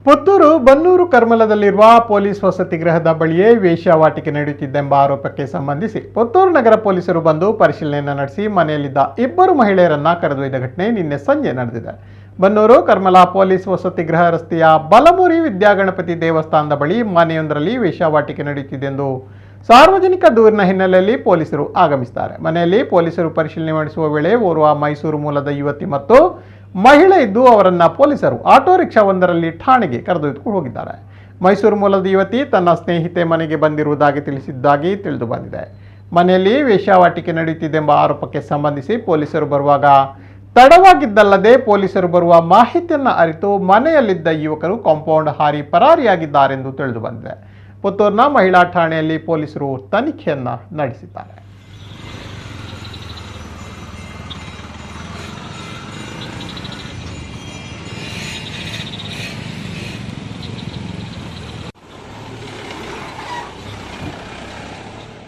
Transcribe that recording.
Puttur Bannur ಕರ್ಮಲದಲ್ಲಿರುವ police ವಸತಿ ಗೃಹದ ಬಳಿಯೇ ವೇಶ್ಯಾವಾಟಿಕೆ ನಡೆಯುತ್ತಿದ್ದೆಂಬ ಆರೋಪಕ್ಕೆ ಸಂಬಂಧಿಸಿ ಪುತ್ತೂರು ನಗರ ಪೊಲೀಸರು ಬಂದು ಪರಿಶೀಲನೆ ನಡೆಸಿ ಮನೆಯಲ್ಲಿದ್ದ ಇಬ್ಬರು ಮಹಿಳೆಯರನ್ನ ಕರೆದೊಯ್ದ ಘಟನೆ ನಿನ್ನೆ ಸಂಜೆ ನಡೆದಿದೆ. ಬನ್ನೂರು ಕರ್ಮಲ ಪೊಲೀಸ್ ವಸತಿ ಗೃಹ ರಸ್ತೆಯ ಬಲಮುರಿ ವಿದ್ಯಾಗಣಪತಿ ದೇವಸ್ಥಾನದ ಬಳಿ ಮನೆಯೊಂದರಲ್ಲಿ ವೇಶ್ಯಾವಾಟಿಕೆ ನಡೆಯುತ್ತಿದ್ದೆಂದು ಸಾರ್ವಜನಿಕ ದೂರಿನ ಹಿನ್ನೆಲೆಯಲ್ಲಿ ಪೊಲೀಸರು ಆಗಮಿಸಿದ್ದಾರೆ. ಮನೆಯಲ್ಲಿ ಪೊಲೀಸರು ಪರಿಶೀಲನೆ ನಡೆಸುವ ವೇಳೆ ಓರ್ವ ಮೈಸೂರು ಮೂಲದ ಯುವತಿ ಮತ್ತು ಮಹಿಳೆ ಇದ್ದು ಅವರನ್ನ ಪೊಲೀಸರು ಆಟೋ ರಿಕ್ಷಾ ಒಂದರಲ್ಲಿ ಠಾಣೆಗೆ ಕರೆದೊಯ್ದುಕೊಂಡು ಹೋಗಿದ್ದಾರೆ. ಮೈಸೂರು ಮೂಲದ ಯುವತಿ ತನ್ನ ಸ್ನೇಹಿತೆ ಮನೆಗೆ ಬಂದಿರುವುದಾಗಿ ತಿಳಿಸಿದ್ದಾಗಿ ತಿಳಿದು ಬಂದಿದೆ. ಮನೆಯಲ್ಲಿ ವೇಶ್ಯಾವಾಟಿಕೆ ನಡೆಯುತ್ತಿದ್ದೆಂಬ ಆರೋಪಕ್ಕೆ ಸಂಬಂಧಿಸಿ ಪೊಲೀಸರು ಬರುವಾಗ ತಡವಾಗಿದ್ದಲ್ಲದೆ ಪೊಲೀಸರು ಬರುವ ಮಾಹಿತಿಯನ್ನು ಅರಿತು ಮನೆಯಲ್ಲಿದ್ದ ಯುವಕರು ಕಾಂಪೌಂಡ್ ಹಾರಿ ಪರಾರಿಯಾಗಿದ್ದಾರೆಂದು ತಿಳಿದು ಬಂದಿದೆ. ಪುತ್ತೂರಿನ ಮಹಿಳಾ ಠಾಣೆಯಲ್ಲಿ ಪೊಲೀಸರು ತನಿಖೆಯನ್ನ ನಡೆಸಿದ್ದಾರೆ.